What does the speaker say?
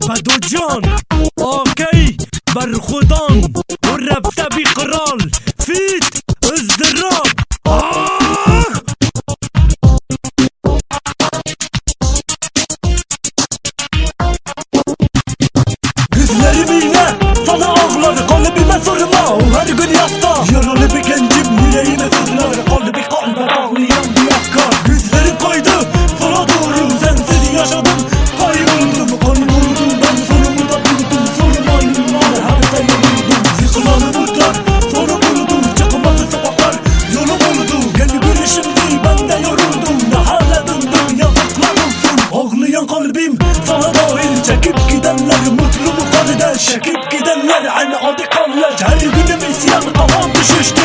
بدوجان اوكي برخدان والرابطة بقرال فيت ازدراب Gözlerimiyle sana ağlar, kalbime sorma her gün yasta. Yaralı bir gencim yüreğime sızlar, kalbi kalbe bağlayan bir yakar. Gözlerim kaydı sana doğru, sensiz yaşadım, kayboldum. Ben sonumu da buldum, sormayın merhamete yoruldum. Yıkılanı umutlar sonra buldum, çıkmadı sokaklar yolum oldu. Kendi gülüşümdü ben de yoruldum, ne hale döndüm yazıklar olsun. Ağlayan kalbim sana dahil, çekip gidenler mutlu mu kalede, çekip gidenler aynı adı kallar. Her günüm isyan kafam düşüştü.